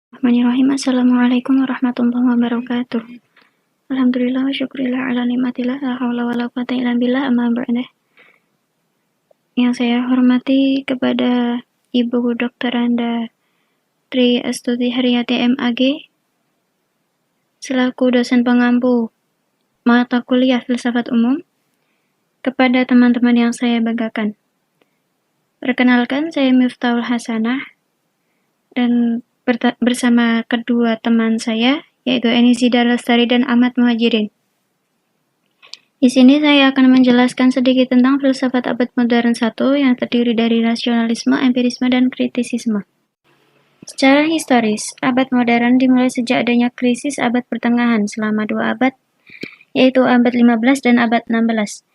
Bismillahirrahmanirrahim. Assalamualaikum warahmatullahi wabarakatuh. Alhamdulillah wa syukurillah ala nikmatillah la haula wala quwata illa billah amma ba'du. Yang saya hormati kepada Ibu Dr. Anda Tri Astuti Haryati MAG selaku dosen pengampu mata kuliah filsafat umum, kepada teman-teman yang saya banggakan. Perkenalkan, saya Miftahul Hasanah dan bersama kedua teman saya, yaitu Eni Zida Lestari dan Ahmad Muhajirin. Di sini saya akan menjelaskan sedikit tentang filsafat abad modern 1 yang terdiri dari rasionalisme, empirisme, dan kritisisme. Secara historis, abad modern dimulai sejak adanya krisis abad pertengahan selama 2 abad, yaitu abad 15 dan abad 16.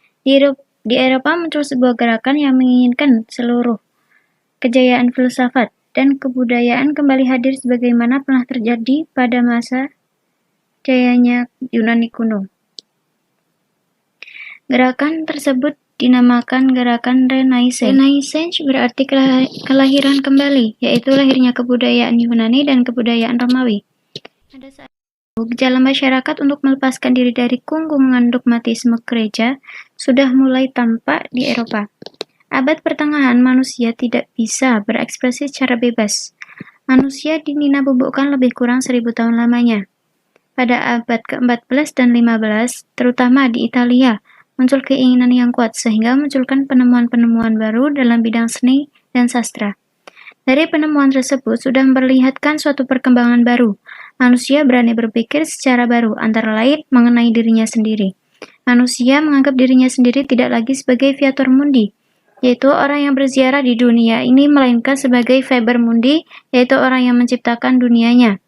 Di Eropa muncul sebuah gerakan yang menginginkan seluruh kejayaan filsafat dan kebudayaan kembali hadir sebagaimana pernah terjadi pada masa jayanya Yunani kuno. Gerakan tersebut dinamakan gerakan Renaissance. Renaissance berarti kelahiran kembali, yaitu lahirnya kebudayaan Yunani dan kebudayaan Romawi. Pada saat itu, gejala masyarakat untuk melepaskan diri dari kungkungan dogmatisme gereja sudah mulai tampak di Eropa. Abad pertengahan, manusia tidak bisa berekspresi secara bebas. Manusia dinabubukkan lebih kurang 1000 tahun lamanya. Pada abad ke-14 dan 15, terutama di Italia, muncul keinginan yang kuat sehingga munculkan penemuan-penemuan baru dalam bidang seni dan sastra. Dari penemuan tersebut sudah memperlihatkan suatu perkembangan baru. Manusia berani berpikir secara baru, antara lain mengenai dirinya sendiri. Manusia menganggap dirinya sendiri tidak lagi sebagai viator mundi, yaitu orang yang berziarah di dunia ini, melainkan sebagai Faber Mundi, yaitu orang yang menciptakan dunianya.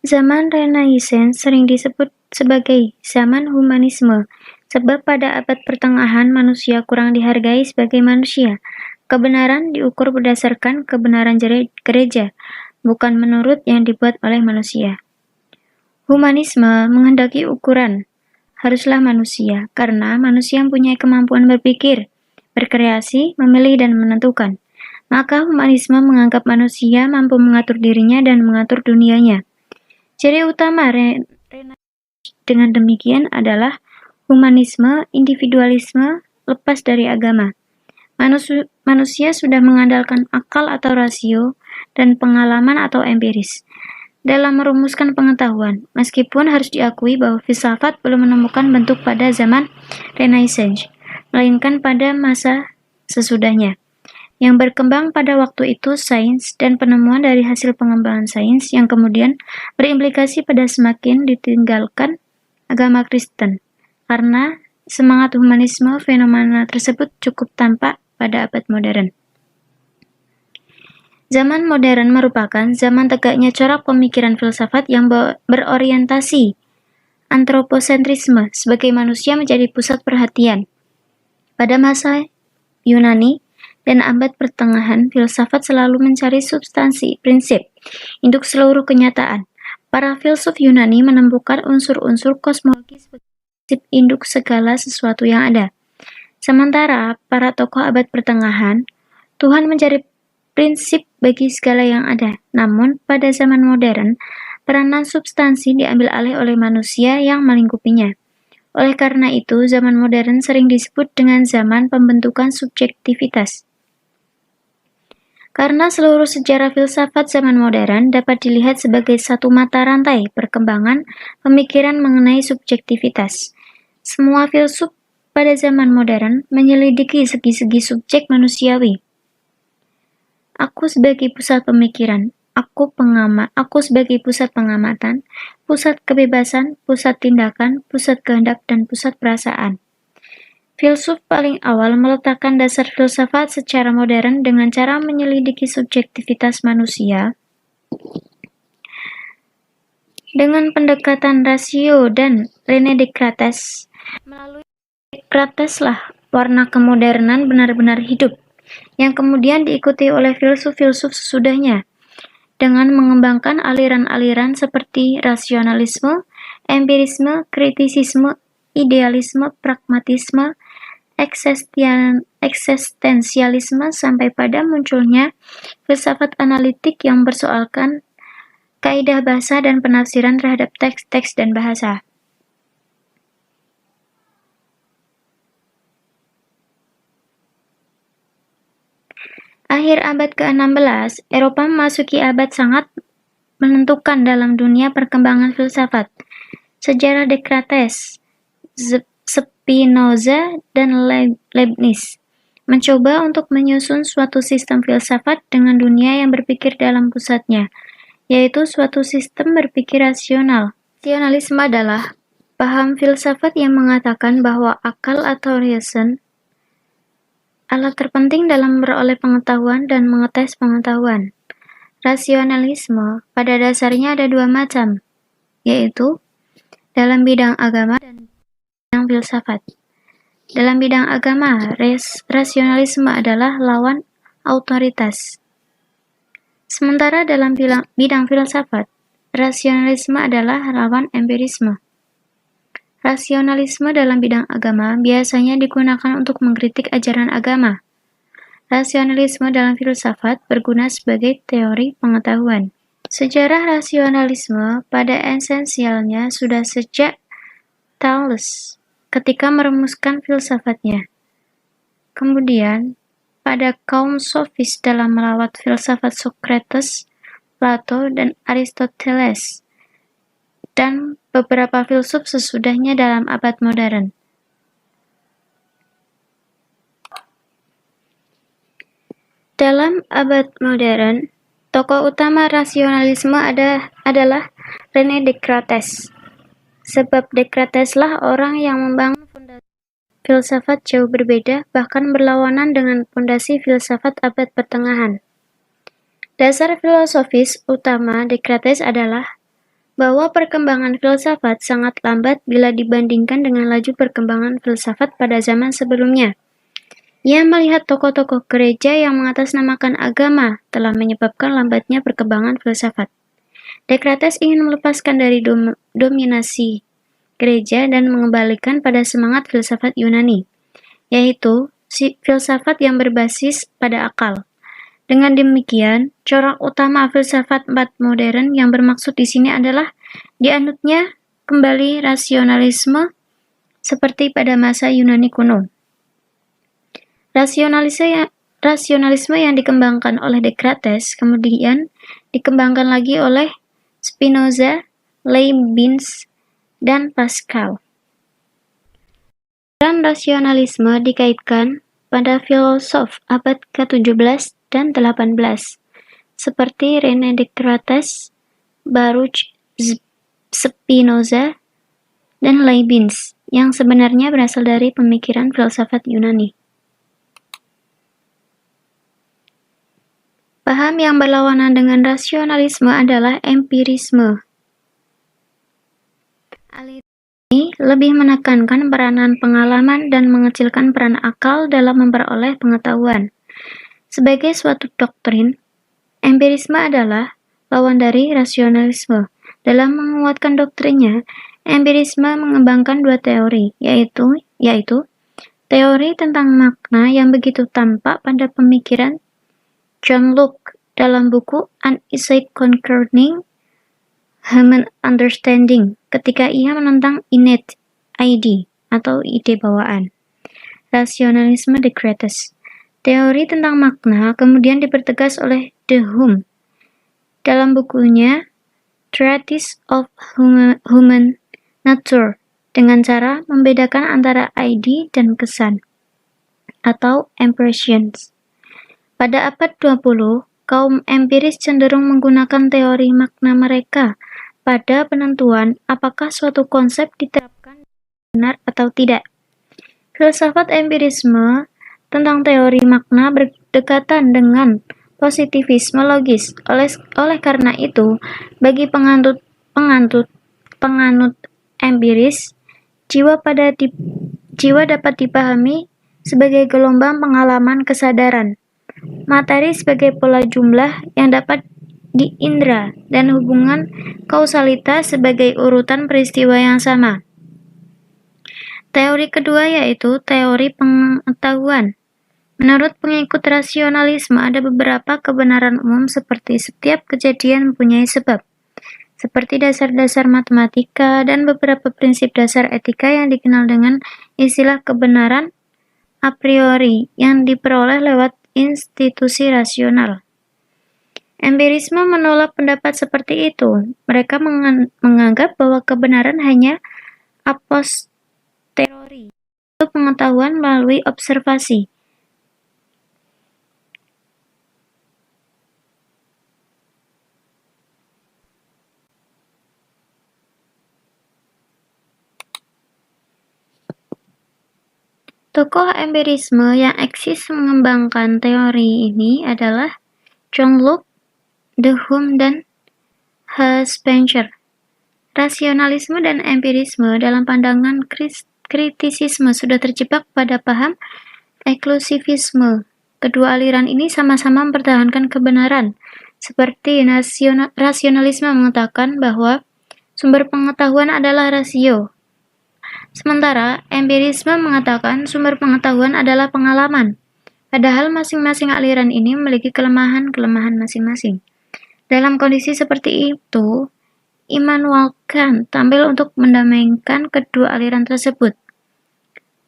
Zaman Renaissance sering disebut sebagai zaman humanisme, sebab pada abad pertengahan manusia kurang dihargai sebagai manusia. Kebenaran diukur berdasarkan kebenaran gereja, bukan menurut yang dibuat oleh manusia. Humanisme menghendaki ukuran haruslah manusia, karena manusia mempunyai kemampuan berpikir, berkreasi, memilih, dan menentukan. Maka humanisme menganggap manusia mampu mengatur dirinya dan mengatur dunianya. Ciri utama dengan demikian adalah humanisme, individualisme, lepas dari agama. Manusia sudah mengandalkan akal atau rasio dan pengalaman atau empiris dalam merumuskan pengetahuan, meskipun harus diakui bahwa filsafat belum menemukan bentuk pada zaman Renaissance, melainkan pada masa sesudahnya. Yang berkembang pada waktu itu sains dan penemuan dari hasil pengembangan sains yang kemudian berimplikasi pada semakin ditinggalkan agama Kristen. Karena semangat humanisme, fenomena tersebut cukup tampak pada abad modern. Zaman modern merupakan zaman tegaknya corak pemikiran filsafat yang berorientasi antroposentrisme, sebagai manusia menjadi pusat perhatian. Pada masa Yunani dan abad pertengahan, filsafat selalu mencari substansi, prinsip, induk seluruh kenyataan. Para filsuf Yunani menemukan unsur-unsur kosmologi sebagai prinsip induk segala sesuatu yang ada. Sementara para tokoh abad pertengahan, Tuhan mencari prinsip bagi segala yang ada. Namun, pada zaman modern, peranan substansi diambil alih oleh manusia yang melingkupinya. Oleh karena itu, zaman modern sering disebut dengan zaman pembentukan subjektivitas. Karena seluruh sejarah filsafat zaman modern dapat dilihat sebagai satu mata rantai perkembangan pemikiran mengenai subjektivitas. Semua filsuf pada zaman modern menyelidiki segi-segi subjek manusiawi. Aku sebagai pusat pemikiran, aku sebagai pusat pengamatan, pusat kebebasan, pusat tindakan, pusat kehendak, dan pusat perasaan. Filsuf paling awal meletakkan dasar filsafat secara modern dengan cara menyelidiki subjektivitas manusia dengan pendekatan rasio dan René Descartes. Melalui Descartes lah warna kemodernan benar-benar hidup, yang kemudian diikuti oleh filsuf-filsuf sesudahnya, dengan mengembangkan aliran-aliran seperti rasionalisme, empirisme, kritisisme, idealisme, pragmatisme, eksistensialisme sampai pada munculnya filsafat analitik yang mempersoalkan kaidah bahasa dan penafsiran terhadap teks-teks dan bahasa. Akhir abad ke-16, Eropa memasuki abad sangat menentukan dalam dunia perkembangan filsafat. Sejarah Descartes, Spinoza, dan Leibniz mencoba untuk menyusun suatu sistem filsafat dengan dunia yang berpikir dalam pusatnya, yaitu suatu sistem berpikir rasional. Rasionalisme adalah paham filsafat yang mengatakan bahwa akal atau reason alat terpenting dalam memperoleh pengetahuan dan mengetes pengetahuan. Rasionalisme pada dasarnya ada dua macam, yaitu dalam bidang agama dan bidang filsafat. Dalam bidang agama, rasionalisme adalah lawan autoritas. Sementara dalam bidang filsafat, rasionalisme adalah lawan empirisme. Rasionalisme dalam bidang agama biasanya digunakan untuk mengkritik ajaran agama. Rasionalisme dalam filsafat berguna sebagai teori pengetahuan. Sejarah rasionalisme pada esensialnya sudah sejak Thales ketika merumuskan filsafatnya. Kemudian, pada kaum sofis dalam melawat filsafat Socrates, Plato, dan Aristoteles, dan beberapa filsuf sesudahnya dalam abad modern. Dalam abad modern, tokoh utama rasionalisme adalah René Descartes. Sebab Descarteslah orang yang membangun fondasi filsafat jauh berbeda, bahkan berlawanan dengan fondasi filsafat abad pertengahan. Dasar filosofis utama Descartes adalah bahwa perkembangan filsafat sangat lambat bila dibandingkan dengan laju perkembangan filsafat pada zaman sebelumnya. Ia melihat tokoh-tokoh gereja yang mengatasnamakan agama telah menyebabkan lambatnya perkembangan filsafat. Descartes ingin melepaskan dari dominasi gereja dan mengembalikan pada semangat filsafat Yunani, yaitu filsafat yang berbasis pada akal. Dengan demikian, corak utama filsafat abad modern yang bermaksud di sini adalah dianutnya kembali rasionalisme seperti pada masa Yunani kuno. Rasionalisme yang dikembangkan oleh Descartes kemudian dikembangkan lagi oleh Spinoza, Leibniz, dan Pascal. Peran rasionalisme dikaitkan pada filosof abad ke-17 dan 18, seperti René Descartes, Baruch Spinoza, dan Leibniz, yang sebenarnya berasal dari pemikiran filsafat Yunani. Paham yang berlawanan dengan rasionalisme adalah empirisme. Aliran ini lebih menekankan peranan pengalaman dan mengecilkan peran akal dalam memperoleh pengetahuan. Sebagai suatu doktrin, empirisme adalah lawan dari rasionalisme. Dalam menguatkan doktrinnya, empirisme mengembangkan dua teori, yaitu teori tentang makna yang begitu tampak pada pemikiran John Locke dalam buku An Essay Concerning Human Understanding ketika ia menentang innate idea atau ide bawaan. Rasionalisme Descartes. Teori tentang makna kemudian dipertegas oleh De Hume dalam bukunya Treatise of Human Nature dengan cara membedakan antara idea dan kesan atau impressions. Pada abad 20, kaum empiris cenderung menggunakan teori makna mereka pada penentuan apakah suatu konsep diterapkan benar atau tidak. Filsafat empirisme tentang teori makna berdekatan dengan positivisme logis. Oleh karena itu, bagi penganut empiris, jiwa dapat dipahami sebagai gelombang pengalaman kesadaran, materi sebagai pola jumlah yang dapat diindra, dan hubungan kausalitas sebagai urutan peristiwa yang sama. Teori kedua yaitu teori pengetahuan. Menurut pengikut rasionalisme, ada beberapa kebenaran umum seperti setiap kejadian mempunyai sebab, seperti dasar-dasar matematika dan beberapa prinsip dasar etika yang dikenal dengan istilah kebenaran a priori yang diperoleh lewat institusi rasional. Empirisme menolak pendapat seperti itu. Mereka menganggap bahwa kebenaran hanya a posteriori, yaitu pengetahuan melalui observasi. Tokoh empirisme yang eksis mengembangkan teori ini adalah John Locke, De Hume, dan H. Spencer. Rasionalisme dan empirisme dalam pandangan kritisisme sudah terjebak pada paham eksklusivisme. Kedua aliran ini sama-sama mempertahankan kebenaran, seperti rasionalisme mengatakan bahwa sumber pengetahuan adalah rasio. Sementara empirisme mengatakan sumber pengetahuan adalah pengalaman, padahal masing-masing aliran ini memiliki kelemahan-kelemahan masing-masing. Dalam kondisi seperti itu, Immanuel Kant tampil untuk mendamaikan kedua aliran tersebut.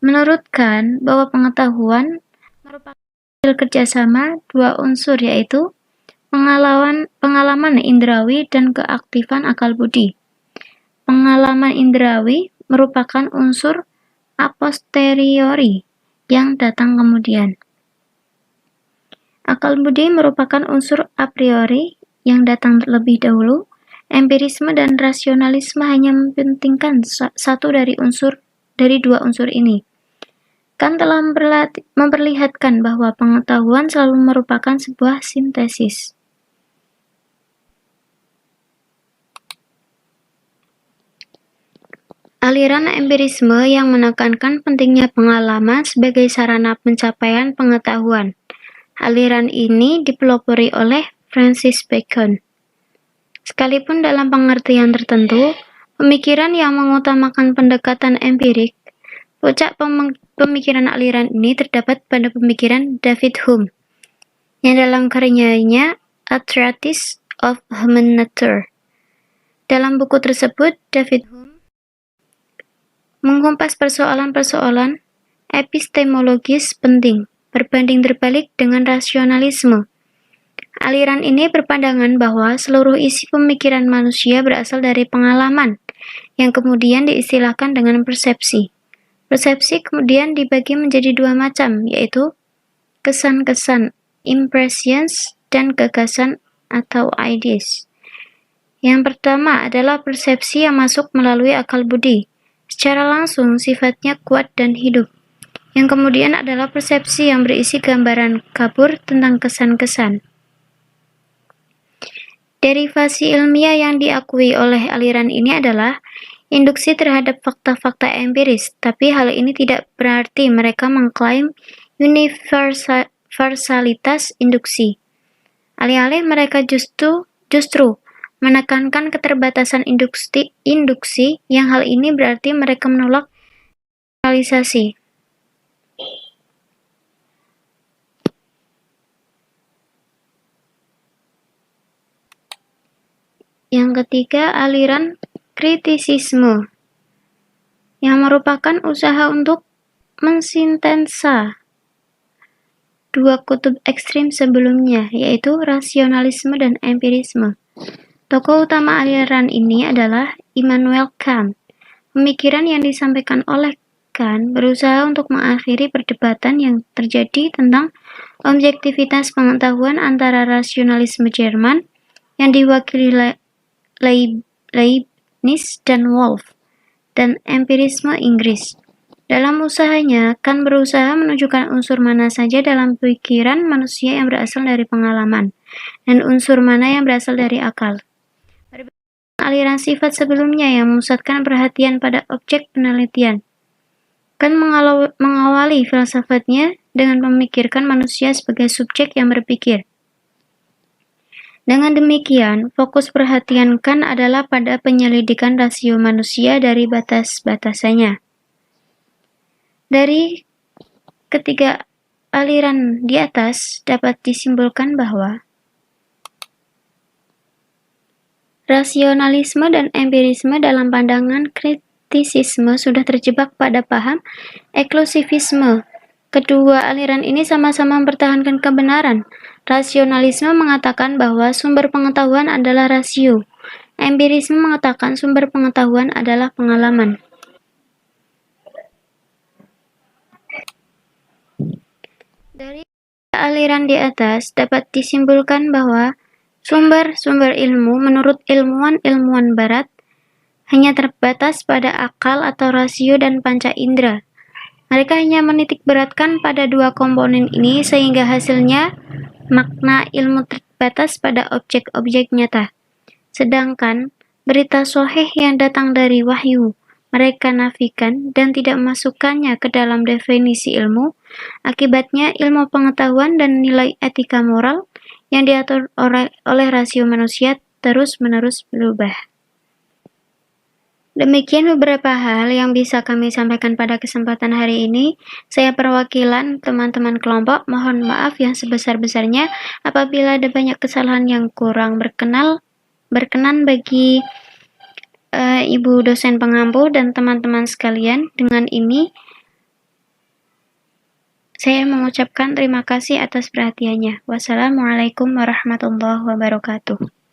Menurut Kant, bahwa pengetahuan merupakan hasil kerjasama dua unsur, yaitu pengalaman indrawi dan keaktifan akal budi. Pengalaman indrawi merupakan unsur a posteriori yang datang kemudian. Akal budi merupakan unsur a priori yang datang lebih dahulu. Empirisme dan rasionalisme hanya mementingkan satu dari dua unsur ini. Kant telah memperlihatkan bahwa pengetahuan selalu merupakan sebuah sintesis. Aliran empirisme yang menekankan pentingnya pengalaman sebagai sarana pencapaian pengetahuan. Aliran ini dipelopori oleh Francis Bacon. Sekalipun dalam pengertian tertentu, pemikiran yang mengutamakan pendekatan empirik, puncak pemikiran aliran ini terdapat pada pemikiran David Hume, yang dalam karyanya A Treatise of Human Nature. Dalam buku tersebut, David Hume mengumpas persoalan-persoalan epistemologis penting, berbanding terbalik dengan rasionalisme. Aliran ini berpandangan bahwa seluruh isi pemikiran manusia berasal dari pengalaman, yang kemudian diistilahkan dengan persepsi. Persepsi kemudian dibagi menjadi dua macam, yaitu kesan-kesan, impressions, dan gagasan atau ideas. Yang pertama adalah persepsi yang masuk melalui akal budi. Secara langsung sifatnya kuat dan hidup. Yang kemudian adalah persepsi yang berisi gambaran kabur tentang kesan-kesan. Derivasi ilmiah yang diakui oleh aliran ini adalah induksi terhadap fakta-fakta empiris, tapi hal ini tidak berarti mereka mengklaim universalitas induksi. Alih-alih mereka justru menekankan keterbatasan induksi yang hal ini berarti mereka menolak generalisasi. Yang ketiga, aliran kritisisme, yang merupakan usaha untuk mensintensa dua kutub ekstrim sebelumnya, yaitu rasionalisme dan empirisme. Tokoh utama aliran ini adalah Immanuel Kant. Pemikiran yang disampaikan oleh Kant berusaha untuk mengakhiri perdebatan yang terjadi tentang objektivitas pengetahuan antara rasionalisme Jerman yang diwakili Leibniz dan Wolff, dan empirisme Inggris. Dalam usahanya, Kant berusaha menunjukkan unsur mana saja dalam pikiran manusia yang berasal dari pengalaman, dan unsur mana yang berasal dari akal. Aliran sifat sebelumnya yang memusatkan perhatian pada objek penelitian. Kant mengawali filsafatnya dengan memikirkan manusia sebagai subjek yang berpikir. Dengan demikian, fokus perhatian Kant adalah pada penyelidikan rasio manusia dari batas-batasannya. Dari ketiga aliran di atas dapat disimpulkan bahwa rasionalisme dan empirisme dalam pandangan kritisisme sudah terjebak pada paham eksklusivisme. Kedua aliran ini sama-sama mempertahankan kebenaran. Rasionalisme mengatakan bahwa sumber pengetahuan adalah rasio. Empirisme mengatakan sumber pengetahuan adalah pengalaman. Dari aliran di atas dapat disimpulkan bahwa sumber-sumber ilmu menurut ilmuwan-ilmuwan barat hanya terbatas pada akal atau rasio dan panca indera. Mereka hanya menitikberatkan pada dua komponen ini sehingga hasilnya makna ilmu terbatas pada objek-objek nyata. Sedangkan berita sahih yang datang dari wahyu mereka nafikan dan tidak memasukkannya ke dalam definisi ilmu. Akibatnya ilmu pengetahuan dan nilai etika moral yang diatur oleh rasio manusia terus-menerus berubah. Demikian beberapa hal yang bisa kami sampaikan pada kesempatan hari ini. Saya perwakilan teman-teman kelompok, mohon maaf yang sebesar-besarnya apabila ada banyak kesalahan yang kurang berkenan bagi Ibu dosen pengampu dan teman-teman sekalian. Dengan ini, saya mengucapkan terima kasih atas perhatiannya. Wassalamualaikum warahmatullahi wabarakatuh.